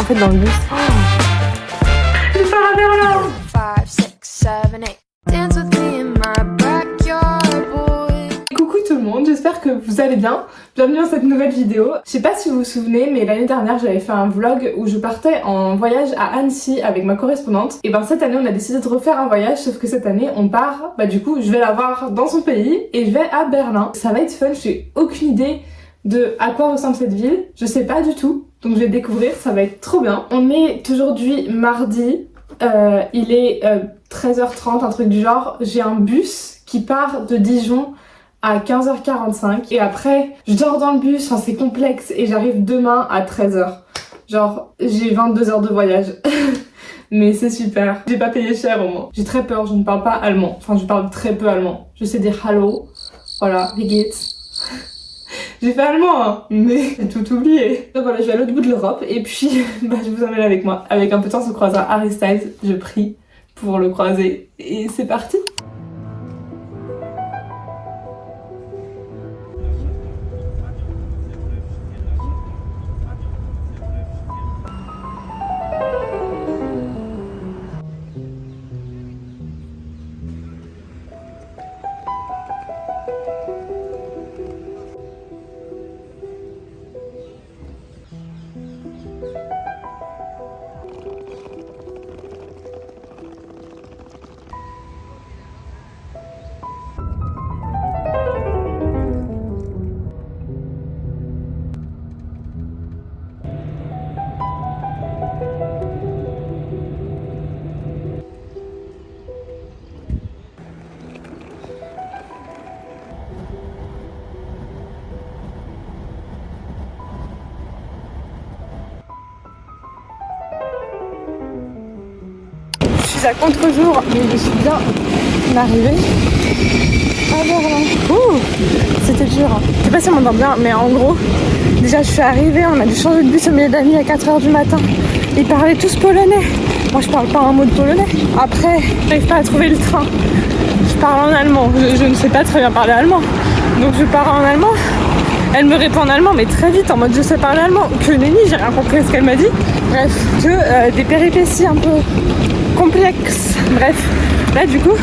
en fait dans le bus. Je pars à Berlin. 5, 6, 7, 8. Dance with me in my backyard, boy. Coucou tout le monde, j'espère que vous allez bien. Bienvenue dans cette nouvelle vidéo. Je sais pas si vous vous souvenez, mais l'année dernière j'avais fait un vlog où je partais en voyage à Annecy avec ma correspondante. Et ben cette année on a décidé de refaire un voyage, sauf que cette année on part, du coup je vais la voir dans son pays et je vais à Berlin. Ça va être fun, j'ai aucune idée de à quoi ressemble cette ville, je sais pas du tout. Donc je vais découvrir, ça va être trop bien. On est aujourd'hui mardi, il est 13h30, un truc du genre. J'ai un bus qui part de Dijon à 15h45 et après je dors dans le bus, enfin c'est complexe et j'arrive demain à 13h. Genre j'ai 22 heures de voyage. Mais c'est super, j'ai pas payé cher au moins. J'ai très peur, je ne parle pas allemand, enfin je parle très peu allemand. Je sais dire hallo, voilà, wie geht's. J'ai fait allemand, hein, mais j'ai tout oublié. Donc voilà, je vais à l'autre bout de l'Europe et puis je vous emmène avec moi. Avec un peu de temps, on croisera Harry Styles, je prie pour le croiser et c'est parti. Je suis à contre-jour, mais je suis bien arrivée à Berlin. Ouh, c'était dur, hein. Je sais pas si on m'entend bien, mais en gros, déjà je suis arrivée, on a dû changer de bus au milieu de la nuit à 4h du matin. Ils parlaient tous polonais. Moi je parle pas un mot de polonais. Après, j'arrive pas à trouver le train. Je parle en allemand. Je ne sais pas très bien parler allemand. Donc je parle en allemand. Elle me répond en allemand, mais très vite, en mode je sais parler allemand. Que nenni, j'ai rien compris à ce qu'elle m'a dit. Bref, des péripéties un peu complexes. Bref, là du coup,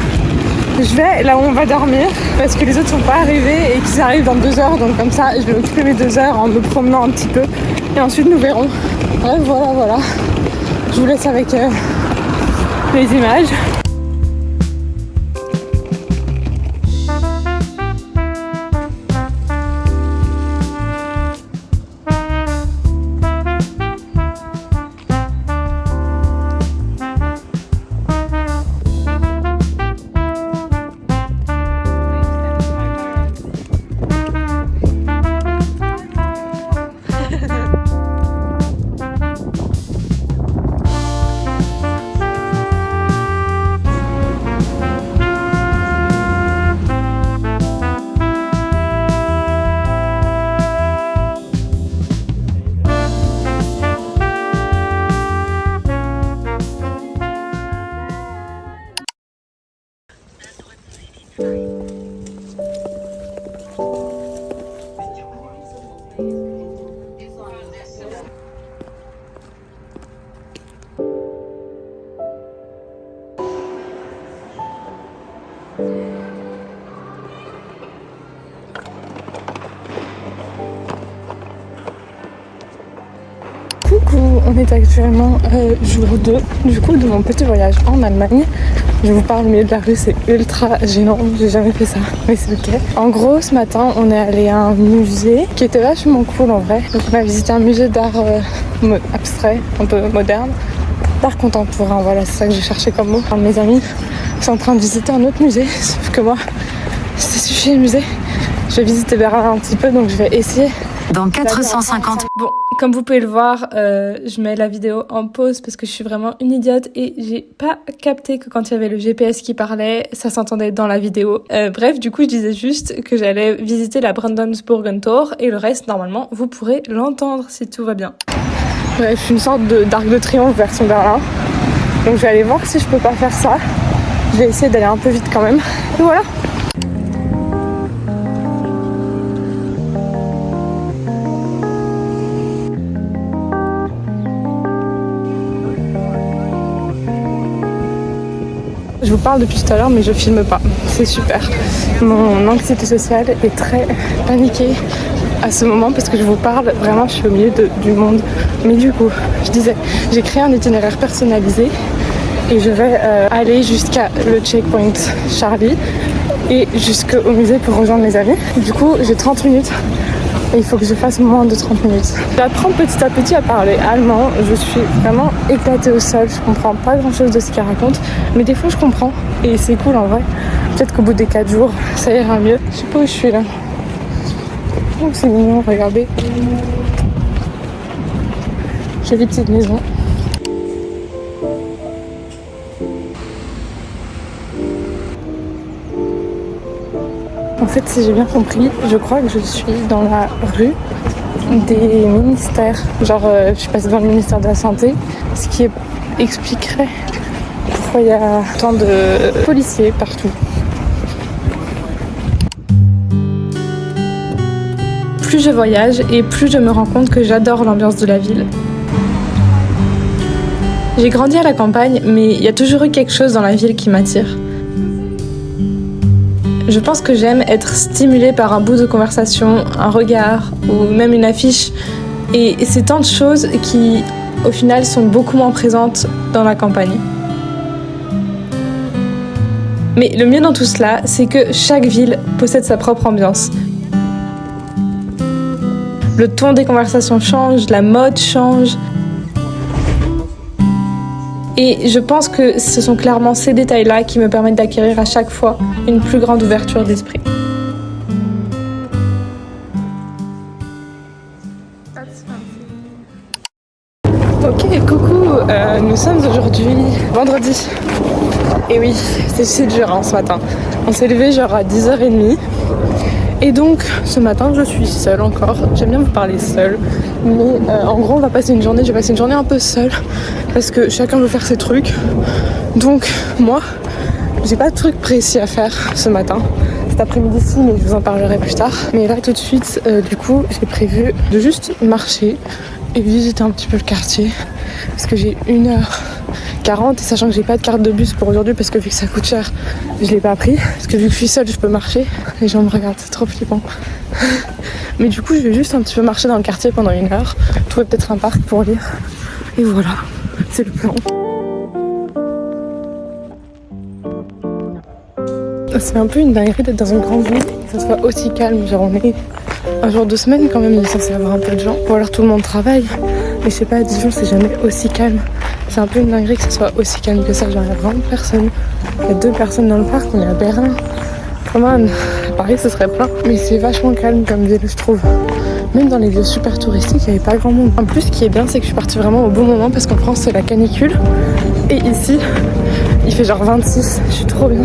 je vais là où on va dormir parce que les autres sont pas arrivés et qu'ils arrivent dans 2 heures. Donc comme ça, je vais occuper mes 2 heures en me promenant un petit peu. Et ensuite, nous verrons. Bref, voilà. Je vous laisse avec les images. Coucou, on est actuellement jour 2 du coup de mon petit voyage en Allemagne. Je vous parle au milieu de la rue, c'est ultra gênant, j'ai jamais fait ça, mais c'est ok. En gros, ce matin, on est allé à un musée qui était vachement cool en vrai. Donc on a visité un musée d'art abstrait, un peu moderne, d'art contemporain, voilà, c'est ça que j'ai cherché comme mot. Mes amis sont en train de visiter un autre musée, sauf que moi, ça suffit le musée. Je vais visiter Berlin un petit peu, donc je vais essayer. Dans 450. Bon, comme vous pouvez le voir, je mets la vidéo en pause parce que je suis vraiment une idiote et j'ai pas capté que quand il y avait le GPS qui parlait, ça s'entendait dans la vidéo. Bref, du coup, je disais juste que j'allais visiter la Brandenburger Tor et le reste, normalement, vous pourrez l'entendre si tout va bien. Bref, une sorte d'arc de triomphe version Berlin. Donc je vais aller voir si je peux pas faire ça. Je vais essayer d'aller un peu vite quand même. Et voilà. Je vous parle depuis tout à l'heure mais je filme pas, c'est super. Mon anxiété sociale est très paniquée à ce moment parce que je vous parle, vraiment je suis au milieu du monde. Mais du coup, je disais, j'ai créé un itinéraire personnalisé et je vais aller jusqu'à le checkpoint Charlie et jusqu'au musée pour rejoindre mes amis. Du coup, j'ai 30 minutes et il faut que je fasse moins de 30 minutes. J'apprends petit à petit à parler allemand. Je suis vraiment éclatée au sol. Je comprends pas grand chose de ce qu'il raconte, mais des fois je comprends et c'est cool en vrai. Peut-être qu'au bout des 4 jours, ça ira mieux. Je sais pas où je suis là. Oh, c'est mignon, regardez. Jolie petite maison. En fait, si j'ai bien compris, je crois que je suis dans la rue des ministères. Genre, je suis passée devant le ministère de la Santé, ce qui expliquerait pourquoi il y a tant de policiers partout. Plus je voyage et plus je me rends compte que j'adore l'ambiance de la ville. J'ai grandi à la campagne, mais il y a toujours eu quelque chose dans la ville qui m'attire. Je pense que j'aime être stimulée par un bout de conversation, un regard ou même une affiche. Et c'est tant de choses qui, au final, sont beaucoup moins présentes dans la campagne. Mais le mieux dans tout cela, c'est que chaque ville possède sa propre ambiance. Le ton des conversations change, la mode change. Et je pense que ce sont clairement ces détails-là qui me permettent d'acquérir à chaque fois une plus grande ouverture d'esprit. Ok, coucou, nous sommes aujourd'hui vendredi. Et oui, c'est dur hein, ce matin. On s'est levé genre à 10h30. Et donc ce matin je suis seule encore, j'aime bien vous parler seule, mais en gros je vais passer une journée un peu seule parce que chacun veut faire ses trucs. Donc moi j'ai pas de truc précis à faire ce matin, cet après-midi-ci, mais je vous en parlerai plus tard. Mais là tout de suite du coup j'ai prévu de juste marcher et visiter un petit peu le quartier parce que j'ai 1h40 et sachant que j'ai pas de carte de bus pour aujourd'hui parce que vu que ça coûte cher je l'ai pas pris parce que vu que je suis seule je peux marcher. Les gens me regardent, c'est trop flippant. Mais du coup je vais juste un petit peu marcher dans le quartier pendant 1 heure, trouver peut-être un parc pour lire et voilà, c'est le plan. C'est un peu une dinguerie d'être dans une grande ville et que ça soit aussi calme. Genre on est un jour de semaine quand même, il est censé y avoir un peu de gens ou alors tout le monde travaille. Mais je sais pas, à Dijon c'est jamais aussi calme. C'est un peu une dinguerie que ça soit aussi calme que ça. Genre il y a vraiment personne. Il y a 2 personnes dans le parc, on est à Berlin. Come on, à Paris ce serait plein. Mais c'est vachement calme comme ville je trouve. Même dans les lieux super touristiques, il n'y avait pas grand monde. En plus ce qui est bien c'est que je suis partie vraiment au bon moment parce qu'en France c'est la canicule. Et ici, il fait genre 26, je suis trop bien.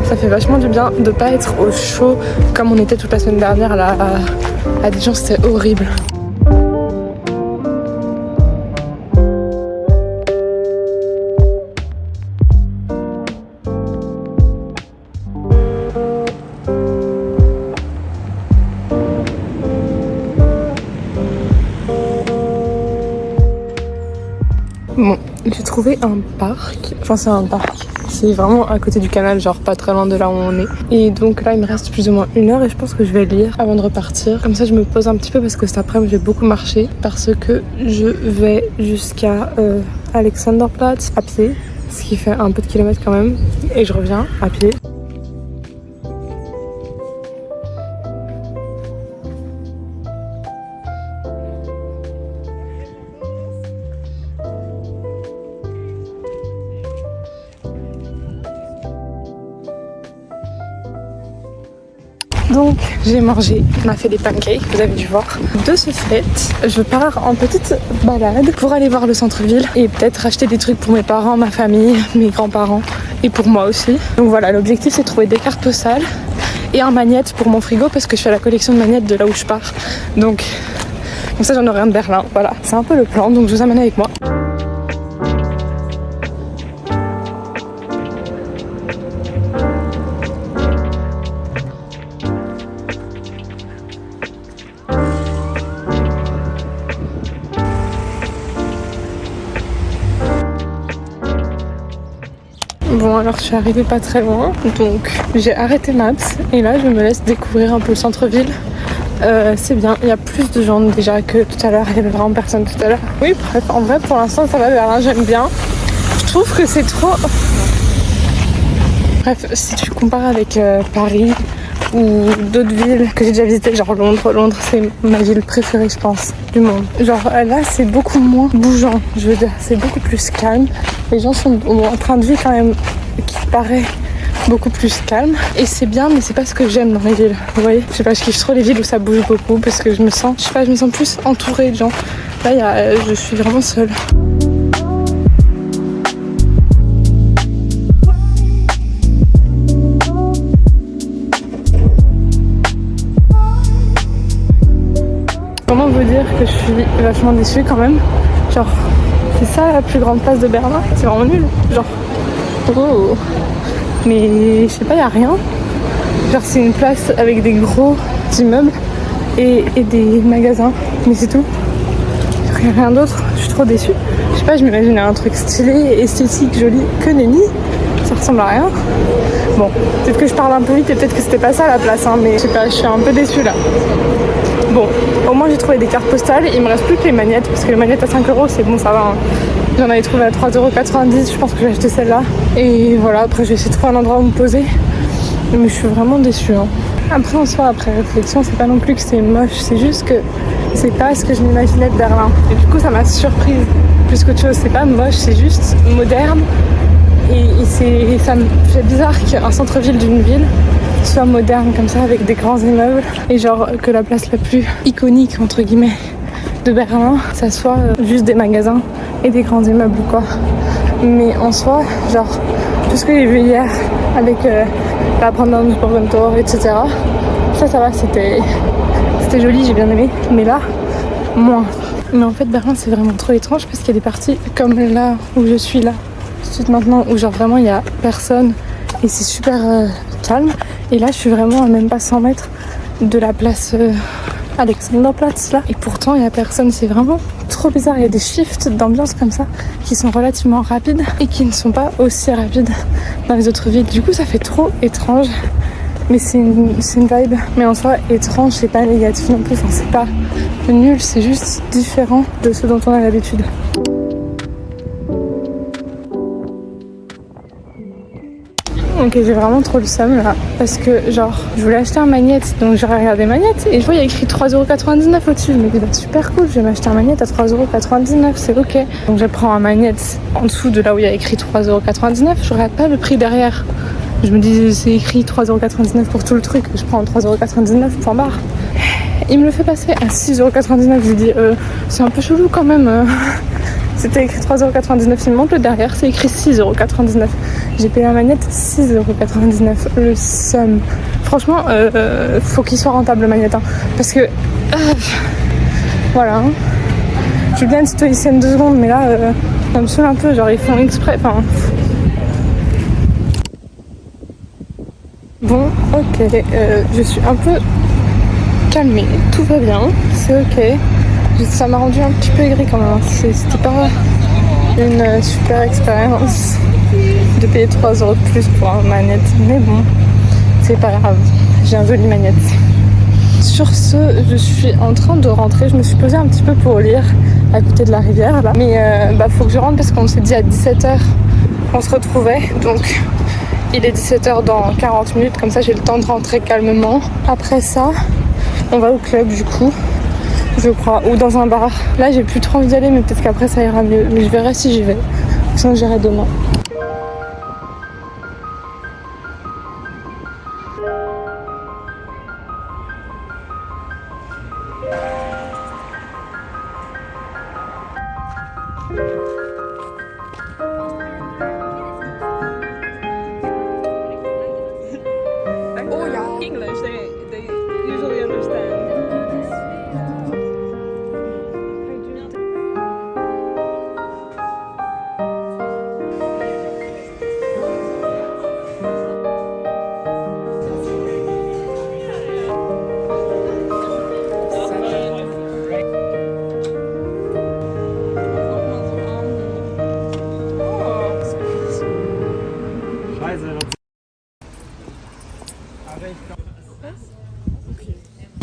Ça fait vachement du bien de pas être au chaud comme on était toute la semaine dernière là à Dijon, c'était horrible. Bon, j'ai trouvé un parc, enfin c'est un parc, c'est vraiment à côté du canal, genre pas très loin de là où on est. Et donc là il me reste plus ou moins 1 heure et je pense que je vais lire avant de repartir. Comme ça je me pose un petit peu parce que cet après-midi j'ai beaucoup marché. Parce que je vais jusqu'à Alexanderplatz à pied, ce qui fait un peu de kilomètres quand même. Et je reviens à pied. Donc j'ai mangé, on a fait des pancakes, vous avez dû voir. De ce fait, je pars en petite balade pour aller voir le centre-ville et peut-être acheter des trucs pour mes parents, ma famille, mes grands-parents et pour moi aussi. Donc voilà, l'objectif c'est de trouver des cartes postales et un magnète pour mon frigo parce que je fais la collection de magnettes de là où je pars. Donc comme ça j'en aurai un de Berlin, voilà. C'est un peu le plan, donc je vous amène avec moi. Bon, alors je suis arrivée pas très loin, donc j'ai arrêté Maps et là je me laisse découvrir un peu le centre-ville. C'est bien, il y a plus de gens déjà que tout à l'heure, il y avait vraiment personne tout à l'heure. Oui, bref, en vrai pour l'instant ça va, Berlin, j'aime bien. Je trouve que c'est trop... Bref, si tu compares avec Paris ou d'autres villes que j'ai déjà visitées, genre Londres. Londres, c'est ma ville préférée, je pense, du monde. Genre là, c'est beaucoup moins bougeant, je veux dire, c'est beaucoup plus calme. Les gens ont un train de vie quand même qui paraît beaucoup plus calme. Et c'est bien, mais c'est pas ce que j'aime dans les villes. Vous voyez, je sais pas, je kiffe trop les villes où ça bouge beaucoup parce que je me sens plus entourée de gens. Là, je suis vraiment seule. Comment vous dire que je suis vachement déçue quand même. Genre, c'est ça la plus grande place de Berlin. C'est vraiment nul. Genre, oh. Mais je sais pas, y a rien. Genre, c'est une place avec des gros immeubles et des magasins. Mais c'est tout. Rien d'autre. Je suis trop déçue. Je sais pas, je m'imaginais un truc stylé, esthétique, joli. Que nenni. Ça ressemble à rien. Bon, peut-être que je parle un peu vite et peut-être que c'était pas ça la place, hein, mais je sais pas, je suis un peu déçue là. Bon, au moins j'ai trouvé des cartes postales, il me reste plus que les magnettes, parce que les magnettes à 5 € c'est bon, ça va. Hein. J'en avais trouvé à 3,90 €, je pense que j'ai acheté celle-là. Et voilà, après je vais essayer de trouver un endroit où me poser. Mais je suis vraiment déçue. Hein. Après en soi, après réflexion, c'est pas non plus que c'est moche, c'est juste que c'est pas ce que je m'imaginais de Berlin. Et du coup ça m'a surprise plus qu'autre chose, c'est pas moche, c'est juste moderne. Et ça me fait bizarre qu'un centre-ville d'une ville soit moderne comme ça avec des grands immeubles et genre que la place la plus iconique entre guillemets de Berlin ça soit juste des magasins et des grands immeubles quoi. Mais en soi genre tout ce que j'ai vu hier avec la Brandenburger Tor etc, ça va, c'était joli, j'ai bien aimé, mais là moins. Mais en fait Berlin c'est vraiment trop étrange parce qu'il y a des parties comme là où je suis là tout de suite maintenant où genre vraiment il y a personne et c'est super calme. Et là je suis vraiment à même pas 100 mètres de la place Alexanderplatz là. Et pourtant il y a personne, c'est vraiment trop bizarre. Il y a des shifts d'ambiance comme ça qui sont relativement rapides et qui ne sont pas aussi rapides dans les autres villes. Du coup ça fait trop étrange. Mais c'est une vibe. Mais en soi étrange c'est pas négatif non plus. Enfin c'est pas nul, c'est juste différent de ce dont on a l'habitude. Ok, j'ai vraiment trop le seum là parce que genre je voulais acheter un magnète donc j'aurais regardé magnète et je vois il y a écrit 3,99 € au-dessus. Je me dis bah super cool, je vais m'acheter un magnète à 3,99 €, c'est ok. Donc je prends un magnète en dessous de là où il y a écrit 3,99 €, je regarde pas le prix derrière. Je me dis c'est écrit 3,99 € pour tout le truc, je prends 3,99 € point barre. Il me le fait passer à 6,99 €, je lui dis c'est un peu chelou quand même. C'était écrit 3,99 €, il me montre le derrière, c'est écrit 6,99 €. J'ai payé la manette 6,99 €, le seum. Franchement, faut qu'il soit rentable le manette, hein, parce que voilà. Hein. Je veux bien être stoïcienne 2 secondes, mais là, ça me saoule un peu, genre ils font exprès, enfin... Bon, ok, je suis un peu calmée, tout va bien, c'est ok. Ça m'a rendu un petit peu aigrie quand même, hein. C'était pas une super expérience de payer 3 € de plus pour un manette, mais bon, c'est pas grave, j'ai un joli manette. Sur ce, je suis en train de rentrer, je me suis posée un petit peu pour lire à côté de la rivière là, mais faut que je rentre parce qu'on s'est dit à 17 h qu'on se retrouvait, donc il est 17 h dans 40 minutes, comme ça j'ai le temps de rentrer calmement. Après ça, on va au club du coup, je crois, ou dans un bar. Là j'ai plus trop envie d'y aller, mais peut-être qu'après ça ira mieux, mais je verrai si j'y vais, sinon j'irai demain. Oh yeah, English, they usually understand.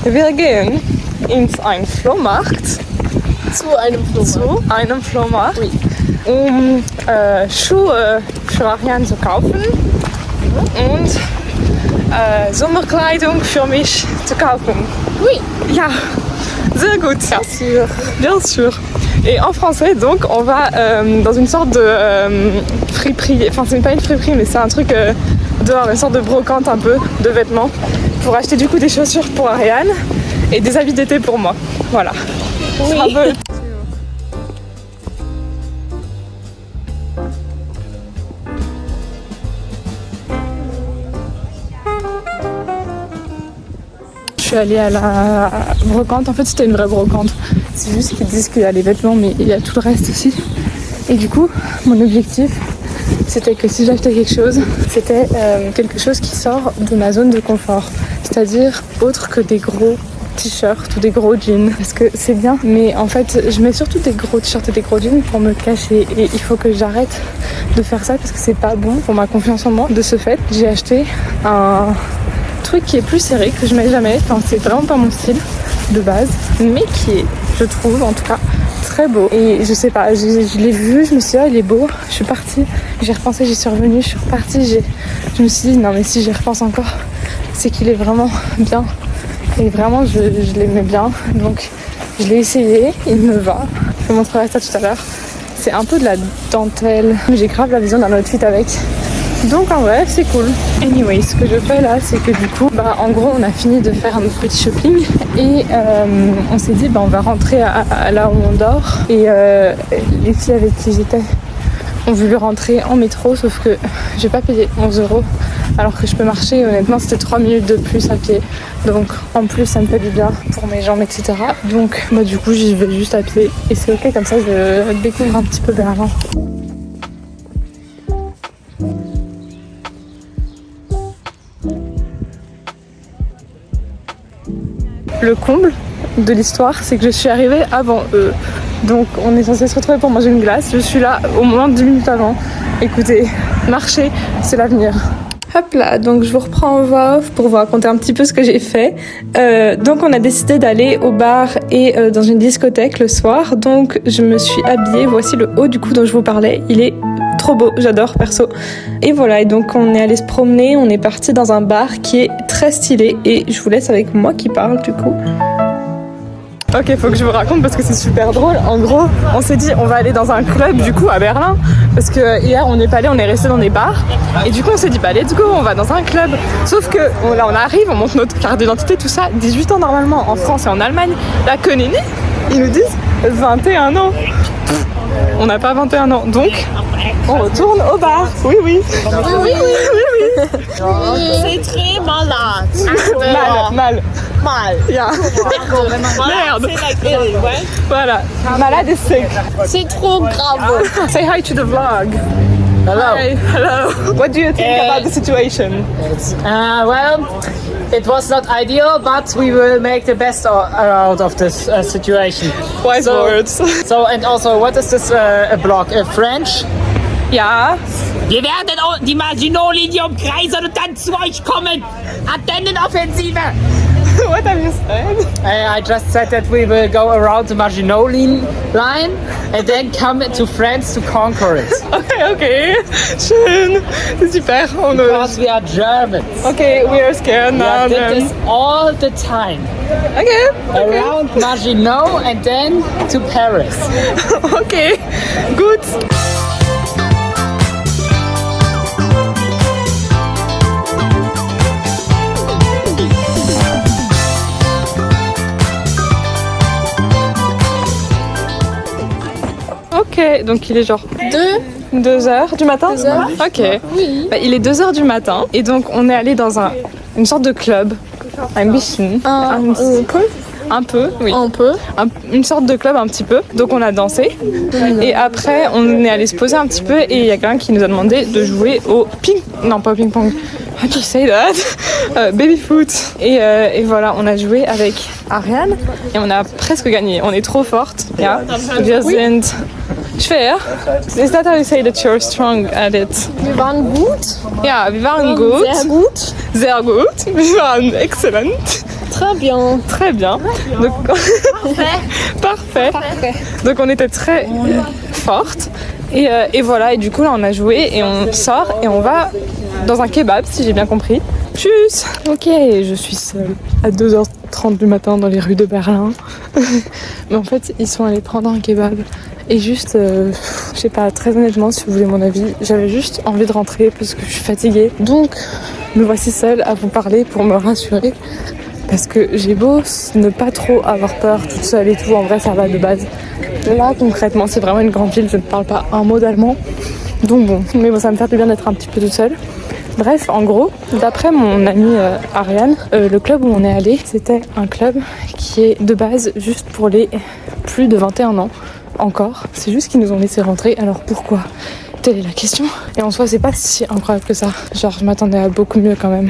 Wir gehen in einen Flohmarkt. Zu einem Flohmarkt. Oui. Um Schuhe für Ariane zu kaufen und Sommerkleidung für mich zu kaufen. Oui. Ja, sehr gut. Bien sûr. Bien sûr. Et en français, donc, on va dans une sorte de friperie. Enfin, c'est pas une friperie, mais c'est un truc dehors, une sorte de brocante un peu de vêtements pour acheter du coup des chaussures pour Ariane et des habits d'été pour moi. Voilà. Oui. Un peu. Je suis allée à la brocante. En fait, c'était une vraie brocante. C'est juste qu'ils disent qu'il y a les vêtements, mais il y a tout le reste aussi. Et du coup, mon objectif, c'était que si j'achetais quelque chose, c'était quelque chose qui sort de ma zone de confort. C'est-à-dire autre que des gros t-shirts ou des gros jeans. Parce que c'est bien, mais en fait, je mets surtout des gros t-shirts et des gros jeans pour me cacher. Et il faut que j'arrête de faire ça parce que c'est pas bon pour ma confiance en moi. De ce fait, j'ai acheté un truc qui est plus serré, que je mets jamais. Enfin, c'est vraiment pas mon style de base, mais qui est, je trouve en tout cas, très beau. Et je sais pas, je l'ai vu, je me suis dit, oh, il est beau. Je suis partie, j'ai repensé, j'y suis revenue, je suis repartie. Je me suis dit, non mais si j'y repense encore, c'est qu'il est vraiment bien. Et vraiment, je l'aimais bien. Donc, je l'ai essayé, il me va. Je vous montrerai ça tout à l'heure. C'est un peu de la dentelle. J'ai grave la vision d'un outfit avec. Donc en vrai c'est cool. Anyway, ce que je fais là, c'est que du coup, en gros on a fini de faire notre petit shopping et on s'est dit on va rentrer à là où on dort. Et les filles avec qui j'étais ont voulu rentrer en métro, sauf que j'ai pas payé 11 € alors que je peux marcher. Honnêtement c'était 3 minutes de plus à pied, donc en plus ça me fait du bien pour mes jambes, etc. Donc du coup j'y vais juste à pied et c'est ok, comme ça je découvre un petit peu Berlin. Le comble de l'histoire, c'est que je suis arrivée avant eux. Donc on est censé se retrouver pour manger une glace. Je suis là au moins 10 minutes avant. Écoutez, marcher, c'est l'avenir. Hop là, donc je vous reprends en voix off pour vous raconter un petit peu ce que j'ai fait. Donc on a décidé d'aller au bar et dans une discothèque le soir. Donc je me suis habillée, voici le haut du coup dont je vous parlais. Il est trop beau, j'adore perso. Et voilà, et donc on est allé se promener, on est parti dans un bar qui est très stylé et je vous laisse avec moi qui parle du coup. Ok, faut que je vous raconte parce que c'est super drôle. En gros, on s'est dit on va aller dans un club du coup à Berlin parce que hier on n'est pas allé, on est resté dans des bars et du coup on s'est dit let's go, on va dans un club. Sauf que là on arrive, on montre notre carte d'identité, tout ça, 18 ans normalement en France et en Allemagne. La que nenni, ils nous disent 21 ans. On n'a pas 21 ans, donc on retourne au bar. Oui. Oui. C'est très malade. Mal. Yeah. Merde. C'est like really, ouais. Voilà. Malade et sick. C'est trop grave. Say hi to the vlog. Hello. Hi. Hello. What do you think about the situation? Well, it was not ideal, but we will make the best out of this situation. Wise words. So, and also, what is this blog? French? Ja. Wir werden die Maginot-Linie umkreisen und dann zu euch kommen. Antennenoffensive! What have you said? I just said that we will go around the Maginot line and then come to France to conquer it. Okay. Schön. C'est super. Because we are Germans. Okay, we are scared now. We did this all the time. Okay. Around Maginot and then to Paris. Okay. Good. Ok, donc il est genre 2 heures du matin. 2 heures. Ok. Oui. Il est 2 heures du matin et donc on est allé dans une sorte de club. Un bisschen. Un peu, oui. Un peu. Une sorte de club un petit peu. Donc on a dansé. Et après on est allé se poser un petit peu et il y a quelqu'un qui nous a demandé de jouer au non pas au ping-pong. How do you say that? Baby foot. Et voilà, on a joué avec Ariane et on a presque gagné. On est trop forte. Ja. Wir sind Schwer? Is that how you say that you're strong at it? Wir waren gut. Ja, wir waren gut. Sehr gut. Sehr gut. Wir waren excellent. Très bien. Très bien. Donc, parfait. Donc on était très fortes. Et voilà, et du coup là on a joué et on sort et on va dans un kebab si j'ai bien compris. Tchuss. Ok, je suis seule à 2h30 du matin dans les rues de Berlin. Mais en fait ils sont allés prendre un kebab. Et juste, je sais pas, très honnêtement, si vous voulez mon avis, j'avais juste envie de rentrer parce que je suis fatiguée. Donc, me voici seule à vous parler pour me rassurer. Parce que j'ai beau ne pas trop avoir peur toute seule et tout, en vrai ça va de base. Là, concrètement, c'est vraiment une grande ville, je ne parle pas un mot d'allemand. Donc bon, mais bon, ça me fait du bien d'être un petit peu toute seule. Bref, en gros, d'après mon amie Ariane, le club où on est allé, c'était un club qui est de base juste pour les plus de 21 ans. Encore, c'est juste qu'ils nous ont laissé rentrer, alors pourquoi? Telle est la question. Et en soi, c'est pas si incroyable que ça. Genre, je m'attendais à beaucoup mieux quand même.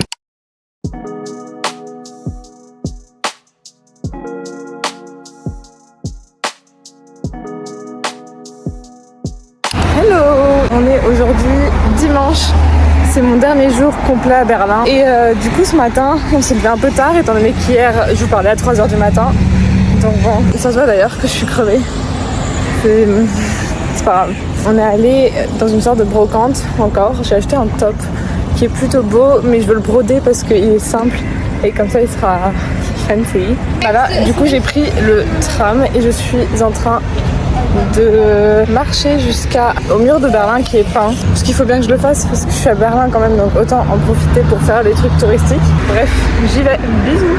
Hello! On est aujourd'hui dimanche. C'est mon dernier jour complet à Berlin. Et du coup, ce matin, on s'est levé un peu tard, étant donné qu'hier, je vous parlais à 3h du matin. Donc bon, ça se voit d'ailleurs que je suis crevée. C'est pas grave. On est allé dans une sorte de brocante encore. J'ai acheté un top qui est plutôt beau, mais je veux le broder parce qu'il est simple et comme ça il sera fancy. Voilà, du coup j'ai pris le tram et je suis en train de marcher jusqu'au mur de Berlin qui est peint. Parce qu'il faut bien que je le fasse parce que je suis à Berlin quand même, donc autant en profiter pour faire des trucs touristiques. Bref, j'y vais. Bisous.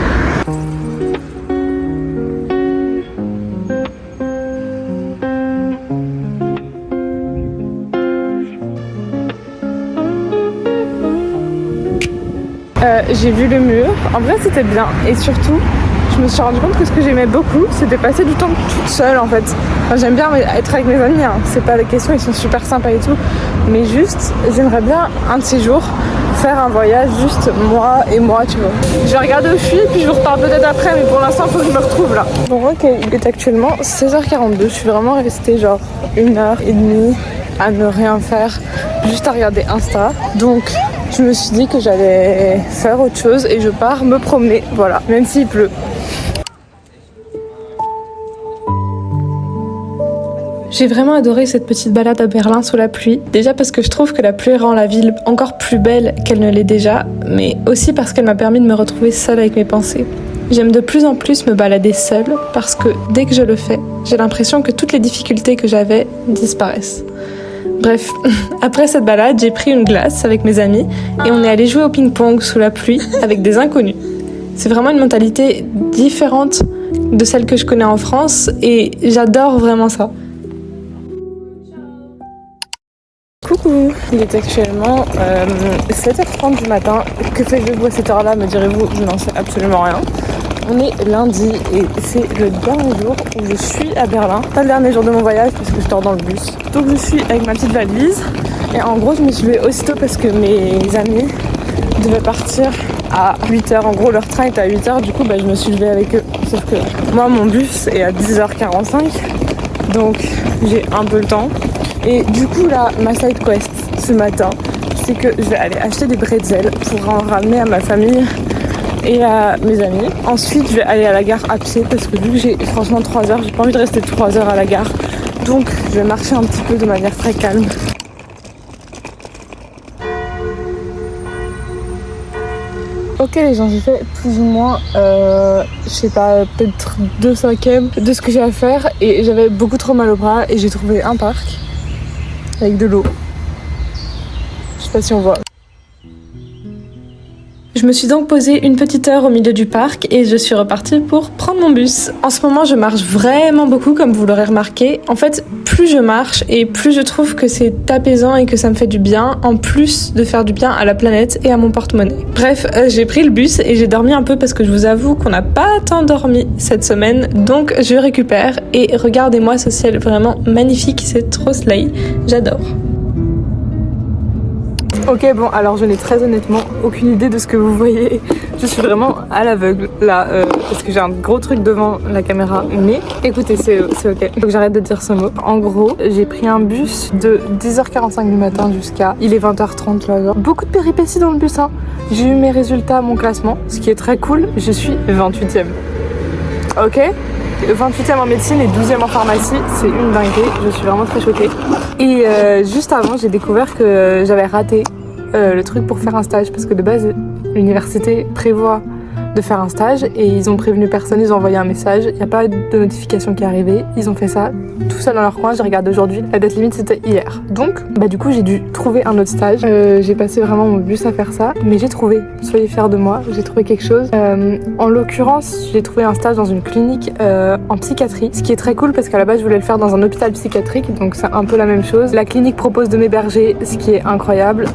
J'ai vu le mur, en vrai c'était bien et surtout je me suis rendu compte que ce que j'aimais beaucoup c'était passer du temps toute seule en fait. Enfin, j'aime bien être avec mes amis, hein. C'est pas la question, ils sont super sympas et tout, mais juste j'aimerais bien un de ces jours faire un voyage juste moi et moi, tu vois. Je vais regarder où je suis puis je vous reparle peut-être après, mais pour l'instant faut que je me retrouve là. Donc ok, il est actuellement 16h42, je suis vraiment restée genre 1h30 à ne rien faire, juste à regarder Insta. Donc je me suis dit que j'allais faire autre chose et je pars me promener, voilà, même s'il pleut. J'ai vraiment adoré cette petite balade à Berlin sous la pluie. Déjà parce que je trouve que la pluie rend la ville encore plus belle qu'elle ne l'est déjà, mais aussi parce qu'elle m'a permis de me retrouver seule avec mes pensées. J'aime de plus en plus me balader seule parce que dès que je le fais, j'ai l'impression que toutes les difficultés que j'avais disparaissent. Bref, après cette balade, j'ai pris une glace avec mes amis et on est allé jouer au ping-pong sous la pluie avec des inconnus. C'est vraiment une mentalité différente de celle que je connais en France et j'adore vraiment ça. Coucou, il est actuellement 7h30 du matin. Que faites-vous à cette heure-là, me direz-vous? Je n'en sais absolument rien. On est lundi et c'est le dernier jour où je suis à Berlin. Pas le dernier jour de mon voyage parce que je dors dans le bus. Donc je suis avec ma petite valise et en gros je me suis levée aussitôt parce que mes amis devaient partir à 8h. En gros leur train était à 8h, du coup je me suis levée avec eux. Sauf que moi mon bus est à 10h45 donc j'ai un peu le temps. Et du coup là ma side quest ce matin c'est que je vais aller acheter des bretzels pour en ramener à ma famille et à mes amis. Ensuite je vais aller à la gare à pied parce que vu que j'ai franchement 3 heures, j'ai pas envie de rester 3 heures à la gare. Donc je vais marcher un petit peu de manière très calme. Ok les gens, j'ai fait plus ou moins, je sais pas, peut-être 2/5 de ce que j'ai à faire et j'avais beaucoup trop mal au bras et j'ai trouvé un parc avec de l'eau. Je sais pas si on voit. Je me suis donc posée une petite heure au milieu du parc et je suis repartie pour prendre mon bus. En ce moment, je marche vraiment beaucoup, comme vous l'aurez remarqué. En fait, plus je marche et plus je trouve que c'est apaisant et que ça me fait du bien, en plus de faire du bien à la planète et à mon porte-monnaie. Bref, j'ai pris le bus et j'ai dormi un peu parce que je vous avoue qu'on n'a pas tant dormi cette semaine, donc je récupère et regardez-moi ce ciel vraiment magnifique, c'est trop slay, j'adore. Ok, bon, alors je n'ai très honnêtement aucune idée de ce que vous voyez. Je suis vraiment à l'aveugle là, parce que j'ai un gros truc devant la caméra. Mais écoutez, c'est ok. Faut que j'arrête de dire ce mot. En gros, j'ai pris un bus de 10h45 du matin jusqu'à... Il est 20h30 là. Genre. Beaucoup de péripéties dans le bus, hein. J'ai eu mes résultats, mon classement, ce qui est très cool. Je suis 28e. Ok, 28e en médecine et 12e en pharmacie, c'est une dinguerie, je suis vraiment très choquée. Et juste avant, j'ai découvert que j'avais raté le truc pour faire un stage, parce que de base, l'université prévoit de faire un stage et ils ont prévenu personne, ils ont envoyé un message, il n'y a pas de notification qui est arrivée, ils ont fait ça tout seul dans leur coin, j'ai regardé aujourd'hui, la date limite c'était hier. Donc du coup j'ai dû trouver un autre stage, j'ai passé vraiment mon bus à faire ça, mais j'ai trouvé, soyez fiers de moi, j'ai trouvé quelque chose. En l'occurrence j'ai trouvé un stage dans une clinique en psychiatrie, ce qui est très cool parce qu'à la base je voulais le faire dans un hôpital psychiatrique, donc c'est un peu la même chose. La clinique propose de m'héberger, ce qui est incroyable,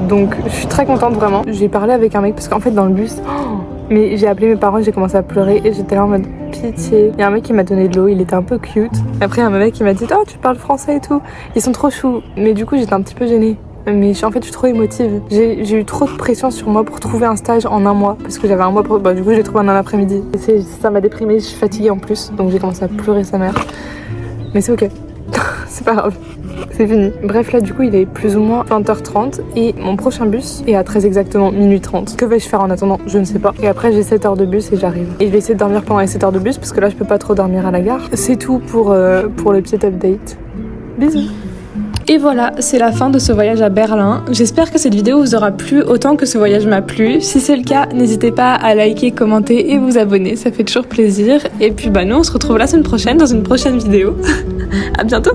donc je suis très contente vraiment. J'ai parlé avec un mec parce qu'en fait dans le bus... mais j'ai appelé mes parents et j'ai commencé à pleurer et j'étais là en mode pitié. Il y a un mec qui m'a donné de l'eau, il était un peu cute. Après il y a un mec qui m'a dit oh tu parles français et tout. Ils sont trop choux. Mais du coup j'étais un petit peu gênée. Mais en fait je suis trop émotive. J'ai eu trop de pression sur moi pour trouver un stage en un mois. Parce que j'avais un mois pour... du coup j'ai trouvé en un après-midi. Et ça m'a déprimée, je suis fatiguée en plus. Donc j'ai commencé à pleurer sa mère. Mais c'est ok. C'est pas grave. C'est fini. Bref, là, du coup, il est plus ou moins 20h30 et mon prochain bus est à très exactement minuit 30. Que vais-je faire en attendant? Je ne sais pas. Et après, j'ai 7 heures de bus et j'arrive. Et je vais essayer de dormir pendant les 7 heures de bus parce que là, je peux pas trop dormir à la gare. C'est tout pour le petit update. Bisous. Et voilà, c'est la fin de ce voyage à Berlin. J'espère que cette vidéo vous aura plu autant que ce voyage m'a plu. Si c'est le cas, n'hésitez pas à liker, commenter et vous abonner, ça fait toujours plaisir. Et puis nous on se retrouve la semaine prochaine dans une prochaine vidéo. À bientôt.